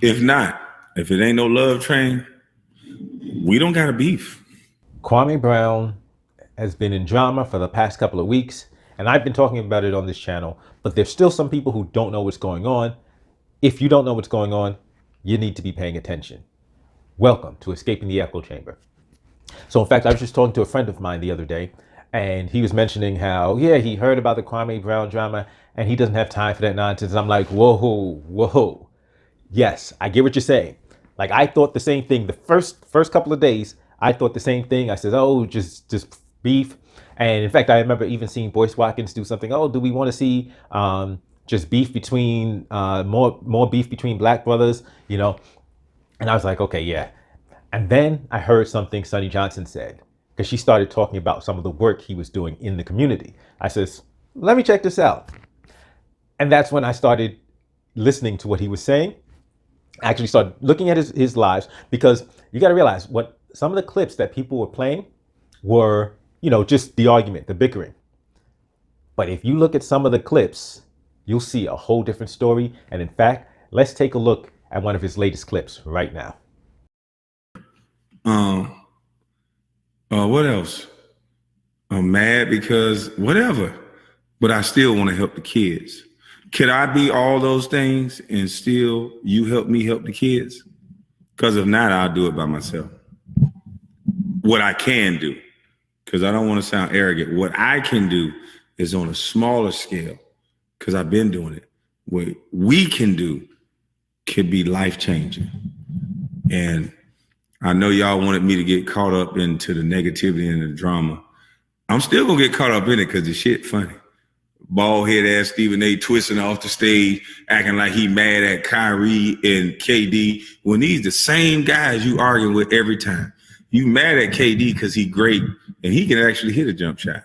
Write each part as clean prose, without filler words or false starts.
If not, if it ain't no love train, we don't got a beef. Kwame Brown has been in drama for the past couple of weeks, and I've been talking about it on this channel, but there's still some people who don't know what's going on. If you don't know what's going on, you need to be paying attention. Welcome to Escaping the Echo Chamber. So in fact, I was just talking to a friend of mine the other day, and he was mentioning how, yeah, he heard about the Kwame Brown drama, and he doesn't have time for that nonsense. And I'm like, whoa. Yes, I get what you're saying. Like, I thought the same thing. The first couple of days, I thought the same thing. I said, oh, just beef. And in fact, I remember even seeing Boyce Watkins do something. Oh, do we want to see just beef between more beef between black brothers? You know, and I was like, okay, yeah. And then I heard something Sonny Johnson said, because she started talking about some of the work he was doing in the community. I says, let me check this out. And that's when I started listening to what he was saying. I actually started looking at his lives, because you got to realize what some of the clips that people were playing were, just the argument, the bickering. But if you look at some of the clips, you'll see a whole different story. And in fact, let's take a look at one of his latest clips right now. What else? I'm mad because whatever, but I still want to help the kids. Could I be all those things and still you help me help the kids? Because if not, I'll do it by myself. What I can do, because I don't want to sound arrogant, what I can do is on a smaller scale, because I've been doing it. What we can do could be life-changing. And I know y'all wanted me to get caught up into the negativity and the drama. I'm still gonna get caught up in it because the shit funny. Bald head ass Stephen A twisting off the stage, acting like he mad at Kyrie and KD when these the same guys you arguing with every time. You mad at KD because he great and he can actually hit a jump shot.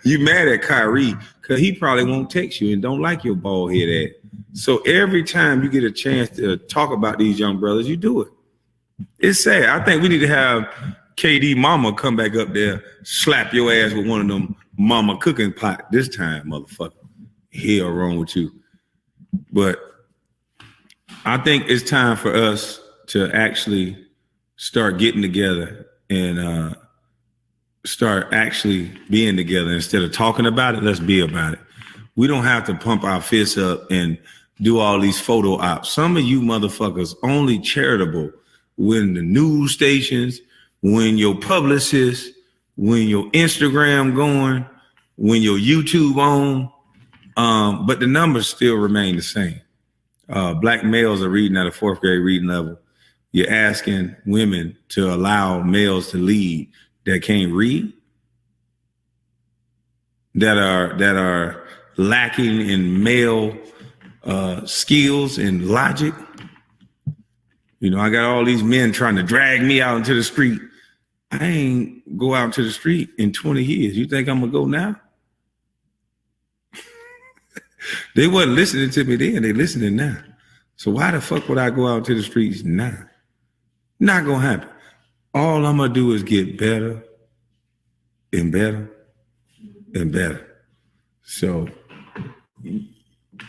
You mad at Kyrie because he probably won't text you and don't like your bald head ass. So every time you get a chance to talk about these young brothers, you do it. It's sad. I think we need to have KD mama come back up there, slap your ass with one of them mama cooking pot this time, motherfucker. Hell wrong with you. But I think it's time for us to actually start getting together and start actually being together. Instead of talking about it, let's be about it. We don't have to pump our fists up and do all these photo ops. Some of you motherfuckers only charitable when the news stations, when your publicist, when your Instagram going, when your YouTube on, but the numbers still remain the same. Black males are reading at a 4th grade reading level. You're asking women to allow males to lead that can't read, that are lacking in male skills and logic. I got all these men trying to drag me out into the street. I ain't go out into the street in 20 years. You think I'm gonna go now? They wasn't listening to me then, they listening now. So why the fuck would I go out to the streets now? Not gonna happen. All I'm gonna do is get better and better and better. So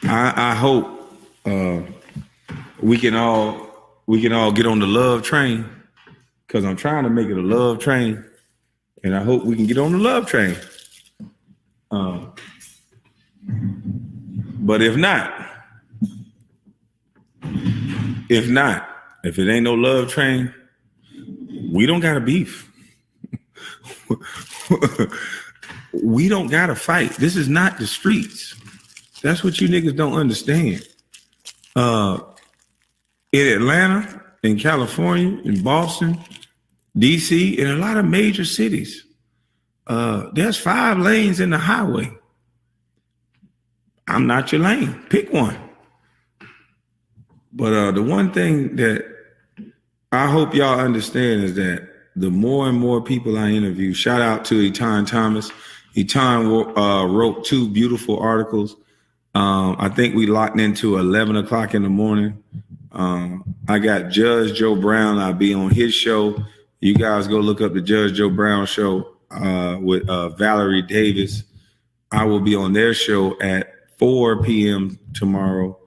I hope we can all get on the love train, because I'm trying to make it a love train, and I hope we can get on the love train. But if it ain't no love train, we don't got a beef. We don't got to fight. This is not the streets. That's what you niggas don't understand. In Atlanta, in California, in Boston, DC, in a lot of major cities, there's 5 lanes in the highway. I'm not your lane. Pick one. But the one thing that I hope y'all understand is that the more and more people I interview, shout out to Etan Thomas. Etan wrote 2 beautiful articles. I think we locked into 11 o'clock in the morning. I got Judge Joe Brown. I'll be on his show. You guys go look up the Judge Joe Brown show with Valerie Davis. I will be on their show at 4 p.m. tomorrow.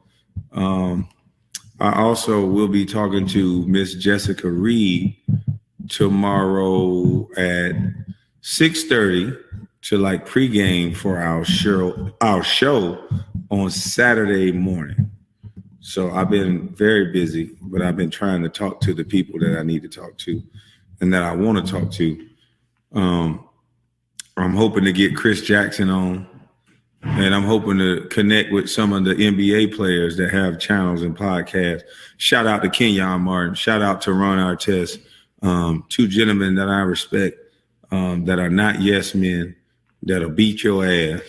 I also will be talking to Miss Jessica Reed tomorrow at 6:30 to like pregame for our show on Saturday morning. So I've been very busy, but I've been trying to talk to the people that I need to talk to and that I want to talk to. Um, I'm hoping to get Chris Jackson on, and I'm hoping to connect with some of the NBA players that have channels and podcasts. Shout out to Kenyon Martin. Shout out to Ron Artest. Two gentlemen that I respect, that are not yes men, that'll beat your ass,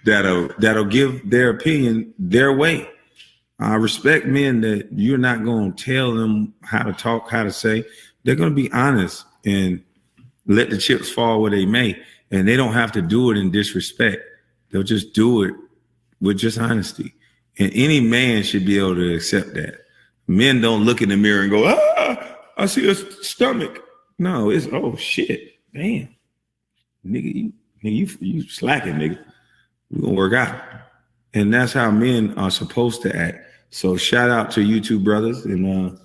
that'll give their opinion their way. I respect men that you're not going to tell them how to talk, how to say. They're going to be honest and let the chips fall where they may. And they don't have to do it in disrespect. They'll just do it with just honesty. And any man should be able to accept that. Men don't look in the mirror and go, I see a stomach. No, it's, oh shit, damn. Nigga, you slacking, nigga. We're gonna work out. And that's how men are supposed to act. So shout out to you two brothers. And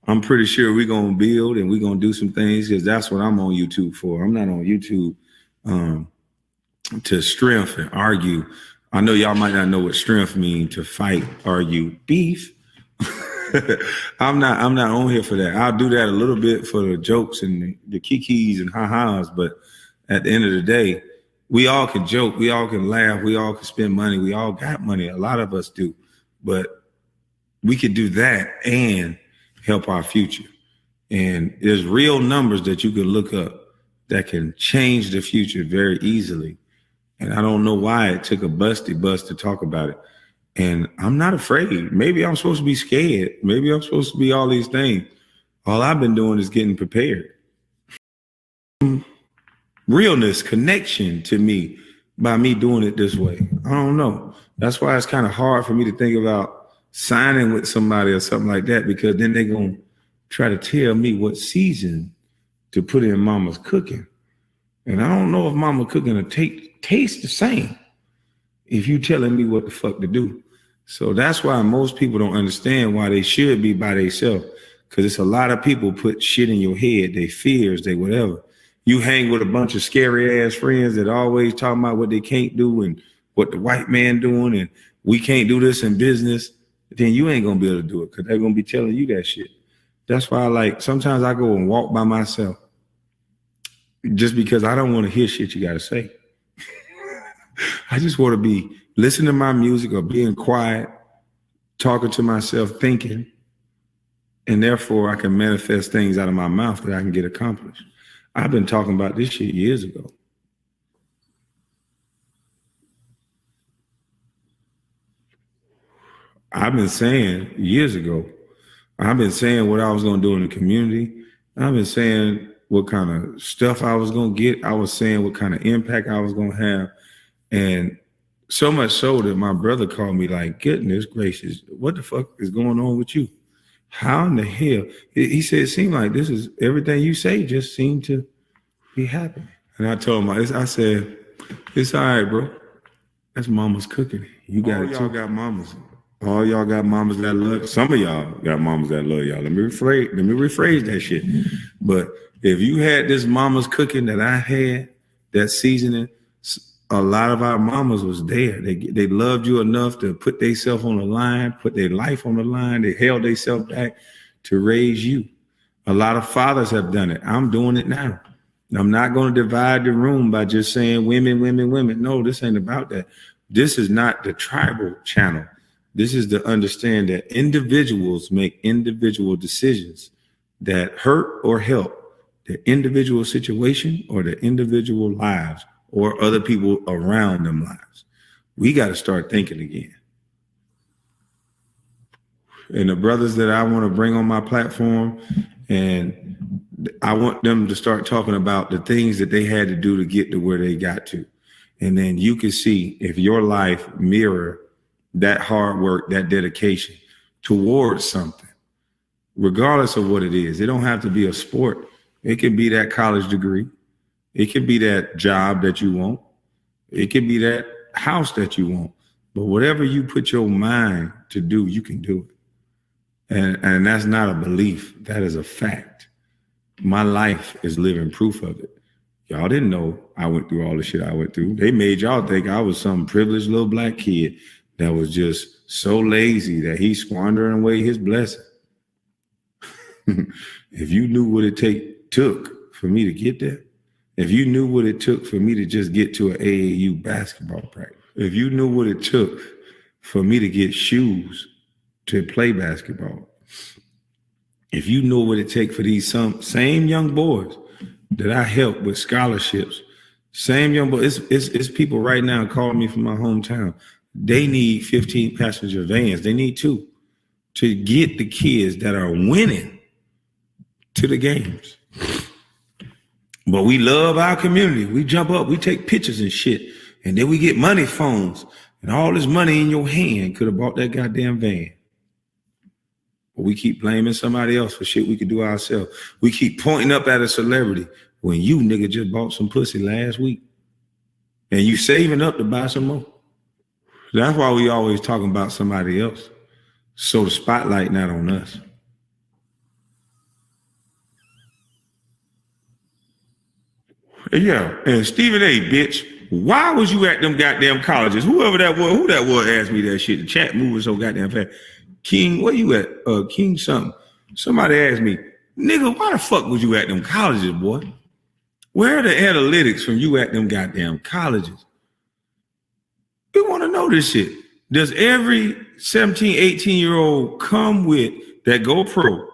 I'm pretty sure we're gonna build and we're gonna do some things, because that's what I'm on YouTube for. I'm not on YouTube to strength and argue. I know y'all might not know what strength means, to fight, argue, beef. I'm not on here for that. I'll do that a little bit for the jokes and the kikis and ha-has, but at the end of the day, we all can joke, we all can laugh, we all can spend money, we all got money. A lot of us do, but we could do that and help our future. And there's real numbers that you can look up that can change the future very easily. And I don't know why it took a busty bust to talk about it. And I'm not afraid. Maybe I'm supposed to be scared. Maybe I'm supposed to be all these things. All I've been doing is getting prepared. Realness, connection to me by me doing it this way. I don't know. That's why it's kind of hard for me to think about signing with somebody or something like that, because then they're going to try to tell me what season to put in mama's cooking. And I don't know if mama cooking will taste the same if you telling me what the fuck to do. So that's why most people don't understand why they should be by themselves, because it's a lot of people put shit in your head, they fears, they whatever. You hang with a bunch of scary ass friends that always talking about what they can't do and what the white man doing and we can't do this in business, then you ain't gonna be able to do it, because they're gonna be telling you that shit. That's why sometimes I go and walk by myself just because I don't want to hear shit you gotta say. I just want to be listening to my music or being quiet, talking to myself, thinking, and therefore I can manifest things out of my mouth that I can get accomplished. I've been talking about this shit years ago. I've been saying years ago, I've been saying what I was going to do in the community. I've been saying what kind of stuff I was going to get. I was saying what kind of impact I was going to have. And so much so that my brother called me like, goodness gracious, what the fuck is going on with you? How in the hell? He said, it seemed like this is everything you say just seemed to be happening. And I told him, I said, it's all right, bro. That's mama's cooking. You got it. Y'all got mamas. All y'all got mamas that love. Some of y'all got mamas that love y'all. Let me rephrase that shit. But if you had this mama's cooking that I had, that seasoning, a lot of our mamas was there. They loved you enough to put themselves on the line, put their life on the line. They held themselves back to raise you. A lot of fathers have done it. I'm doing it now. I'm not going to divide the room by just saying women, women, women. No, this ain't about that. This is not the tribal channel. This is to understand that individuals make individual decisions that hurt or help the individual situation or the individual lives or other people around them lives. We got to start thinking again. And the brothers that I want to bring on my platform, and I want them to start talking about the things that they had to do to get to where they got to. And then you can see if your life mirror that hard work, that dedication towards something, regardless of what it is. It don't have to be a sport. It could be that college degree. It could be that job that you want. It could be that house that you want. But whatever you put your mind to do, you can do it. And that's not a belief. That is a fact. My life is living proof of it. Y'all didn't know I went through all the shit I went through. They made y'all think I was some privileged little black kid that was just so lazy that he's squandering away his blessing. If you knew what it took for me to get there, if you knew what it took for me to just get to an AAU basketball practice, if you knew what it took for me to get shoes to play basketball, if you know what it takes for these same young boys that I help with scholarships, same young boys, it's people right now calling me from my hometown. They need 15 passenger vans. They need 2 to get the kids that are winning to the games. But we love our community. We jump up, we take pictures and shit, and then we get money phones, and all this money in your hand could have bought that goddamn van. But we keep blaming somebody else for shit we could do ourselves. We keep pointing up at a celebrity when you nigga just bought some pussy last week, and you saving up to buy some more. That's why we always talking about somebody else, so the spotlight not on us. Yeah, and Stephen A, bitch, why was you at them goddamn colleges? Who that was asked me that shit. The chat moving so goddamn fast. King, where you at? King something. Somebody asked me, nigga, why the fuck was you at them colleges, boy? Where are the analytics from you at them goddamn colleges? We want to know this shit. Does every 17, 18-year-old come with that go pro?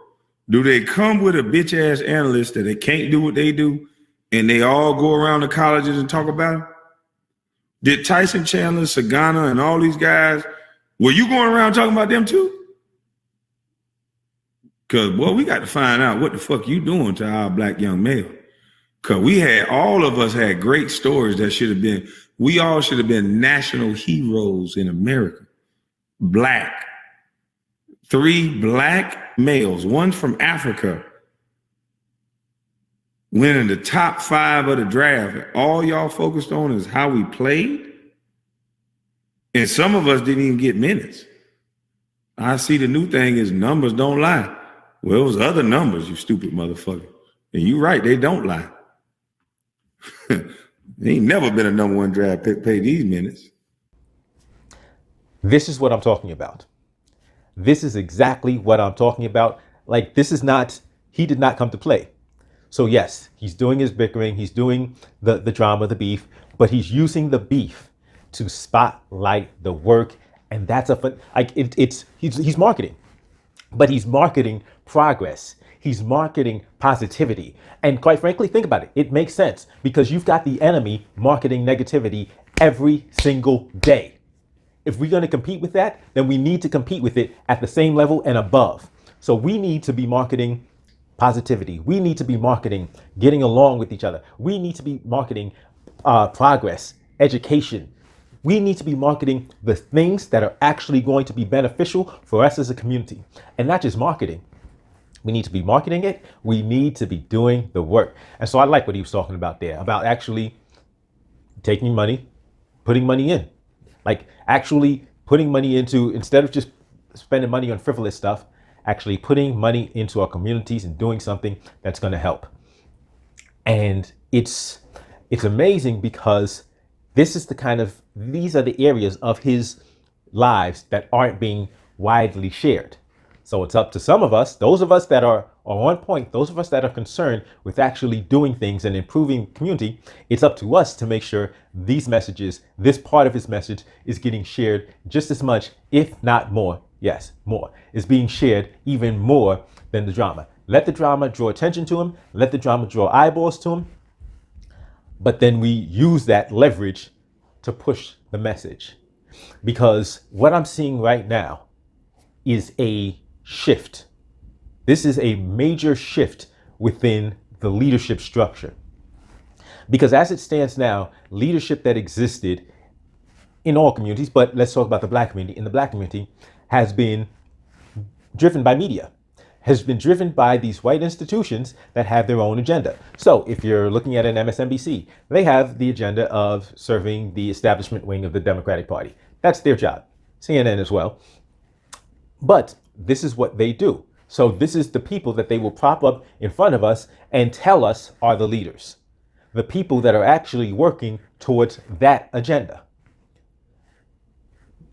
Do they come with a bitch ass analyst that they can't do what they do and they all go around the colleges and talk about it? Did Tyson Chandler, Sagana, and all these guys, were you going around talking about them too? Because, boy, we got to find out what the fuck you doing to our black young male. Because all of us had great stories that should have been, we all should have been national heroes in America. Black. 3 black males, one from Africa, winning the top 5 of the draft. All y'all focused on is how we played. And some of us didn't even get minutes. I see the new thing is numbers don't lie. Well, it was other numbers, you stupid motherfucker. And you right, they don't lie. They ain't never been a number 1 draft pick, pay these minutes. This is what I'm talking about. This is exactly what I'm talking about. Like, this is not, he did not come to play. So yes, he's doing his bickering, he's doing the drama, the beef, but he's using the beef to spotlight the work. And that's he's marketing, but he's marketing progress. He's marketing positivity. And quite frankly, think about it. It makes sense because you've got the enemy marketing negativity every single day. If we're going to compete with that, then we need to compete with it at the same level and above. So we need to be marketing positivity. We need to be marketing getting along with each other. We need to be marketing progress, education. We need to be marketing the things that are actually going to be beneficial for us as a community, and not just marketing. We need to be marketing it. We need to be doing the work. And so I like what he was talking about there, about actually taking money, putting money in, like actually putting money into, instead of just spending money on frivolous stuff, actually putting money into our communities and doing something that's going to help. And it's amazing because these are the areas of his lives that aren't being widely shared. So it's up to some of us, those of us that are on point, those of us that are concerned with actually doing things and improving community. It's up to us to make sure these messages, this part of his message is getting shared just as much, if not more. Yes, more is being shared even more than the drama. Let the drama draw attention to him. Let the drama draw eyeballs to him. But then we use that leverage to push the message. Because what I'm seeing right now is a shift. This is a major shift within the leadership structure. Because as it stands now, leadership that existed in all communities, but let's talk about the black community. In the black community has been driven by media, has been driven by these white institutions that have their own agenda. So if you're looking at an MSNBC, they have the agenda of serving the establishment wing of the Democratic Party. That's their job. CNN as well. But this is what they do. So this is the people that they will prop up in front of us and tell us are the leaders. The people that are actually working towards that agenda.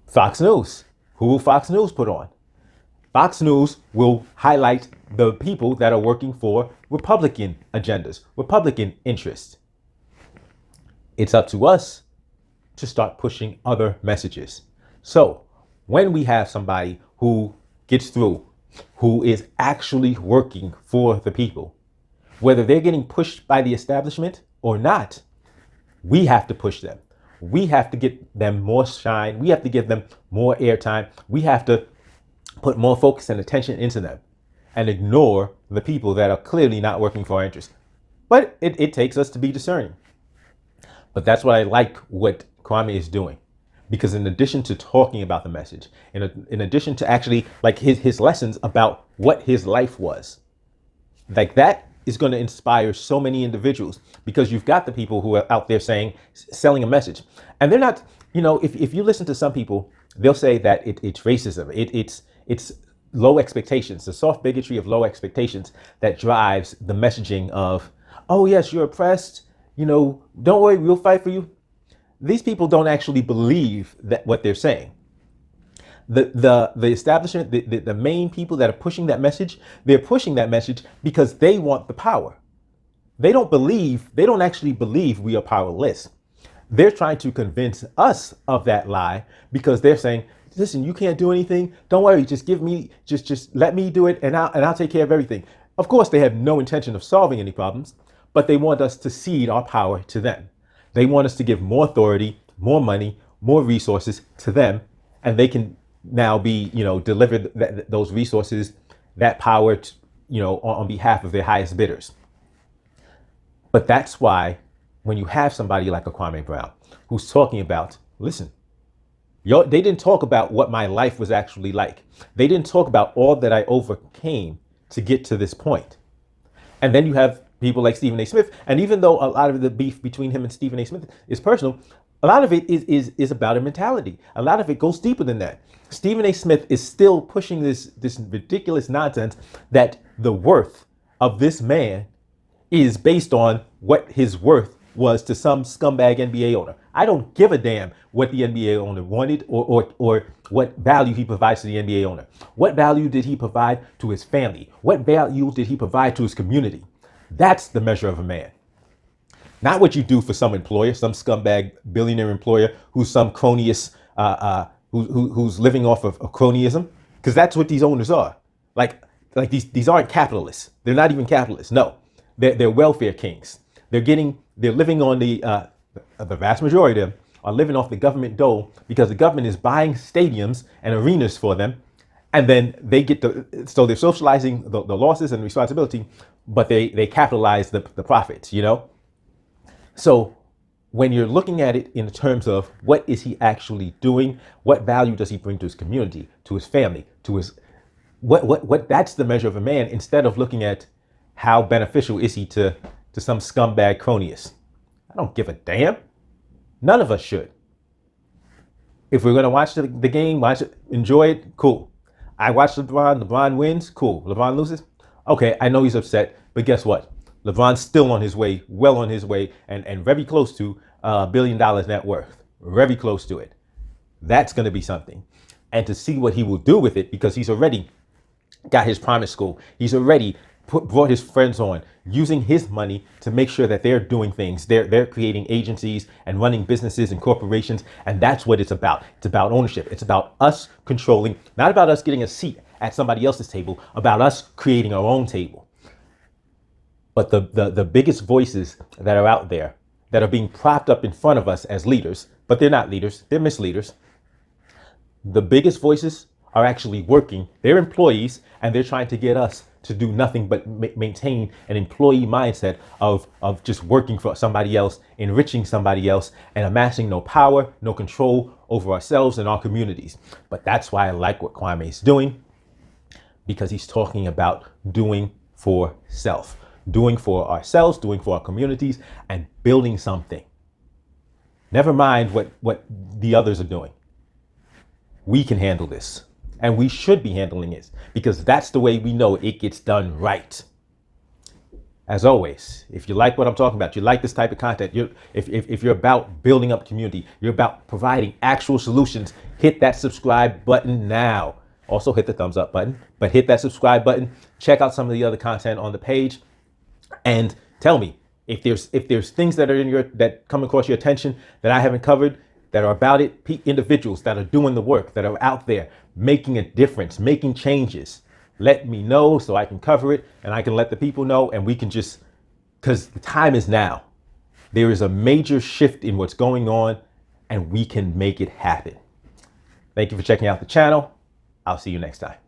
Fox News. Who will Fox News put on? Fox News will highlight the people that are working for Republican agendas, Republican interests. It's up to us to start pushing other messages. So when we have somebody who gets through, who is actually working for the people, whether they're getting pushed by the establishment or not, we have to push them. We have to get them more shine. We have to give them more airtime. We have to put more focus and attention into them and ignore the people that are clearly not working for our interests. But it takes us to be discerning. But that's what I like what Kwame is doing. Because in addition to talking about the message, in addition to actually like his lessons about what his life was, like that is going to inspire so many individuals, because you've got the people who are out there selling a message, and they're not, if you listen to some people, they'll say that it's racism. It's low expectations, the soft bigotry of low expectations that drives the messaging of, oh yes, you're oppressed, don't worry, we'll fight for you. These people don't actually believe that what they're saying. The establishment, the main people that are pushing that message, they're pushing that message because they want the power. They don't actually believe we are powerless. They're trying to convince us of that lie because they're saying, listen, you can't do anything. Don't worry, just let me do it and I'll take care of everything. Of course, they have no intention of solving any problems, but they want us to cede our power to them. They want us to give more authority, more money, more resources to them, and they can now be, delivered those resources, that power, on behalf of their highest bidders. But that's why when you have somebody like a Kwame Brown who's talking about, listen, they didn't talk about what my life was actually like. They didn't talk about all that I overcame to get to this point. And then you have people like Stephen A. Smith. And even though a lot of the beef between him and Stephen A. Smith is personal, a lot of it is about a mentality. A lot of it goes deeper than that. Stephen A. Smith is still pushing this ridiculous nonsense that the worth of this man is based on what his worth was to some scumbag NBA owner. I don't give a damn what the NBA owner wanted or what value he provides to the NBA owner. What value did he provide to his family? What value did he provide to his community? That's the measure of a man. Not what you do for some employer, some scumbag billionaire employer who's some cronyist, who's living off of cronyism, because that's what these owners are. Like these aren't capitalists. They're not even capitalists. No, they're welfare kings. They're living on the vast majority of them are living off the government dole because the government is buying stadiums and arenas for them. And then they so they're socializing the losses and responsibility, but they capitalize the profits, So when you're looking at it in terms of what is he actually doing, what value does he bring to his community, to his family, to his, what that's the measure of a man, instead of looking at how beneficial is he to some scumbag cronyist. I don't give a damn. None of us should. If we're going to watch the game, watch it, enjoy it, cool. I watch LeBron wins, cool. LeBron loses, okay, I know he's upset, but guess what? LeBron's still on his way, well on his way, and very close to $1 billion net worth, very close to it. That's going to be something. And to see what he will do with it, because he's already got his promise school. He's already brought his friends on, using his money to make sure that they're doing things. They're creating agencies and running businesses and corporations. And that's what it's about. It's about ownership. It's about us controlling, not about us getting a seat at somebody else's table, about us creating our own table. But the biggest voices that are out there that are being propped up in front of us as leaders, but they're not leaders, they're misleaders. The biggest voices are actually working. They're employees, and they're trying to get us to do nothing but maintain an employee mindset of just working for somebody else, enriching somebody else, and amassing no power, no control over ourselves and our communities. But that's why I like what Kwame is doing, because he's talking about doing for self, doing for ourselves, doing for our communities, and building something. Never mind what the others are doing. we can handle this. And we should be handling it because that's the way we know it gets done right. As always, if you like what I'm talking about, you like this type of content, if you're about building up community, you're about providing actual solutions, hit that subscribe button now. Also hit the thumbs up button, but hit that subscribe button. Check out some of the other content on the page and tell me if there's things that are that come across your attention that I haven't covered that are about it, individuals that are doing the work, that are out there making a difference, making changes. Let me know so I can cover it and I can let the people know, and we can just, because the time is now. There is a major shift in what's going on and we can make it happen. Thank you for checking out the channel. I'll see you next time.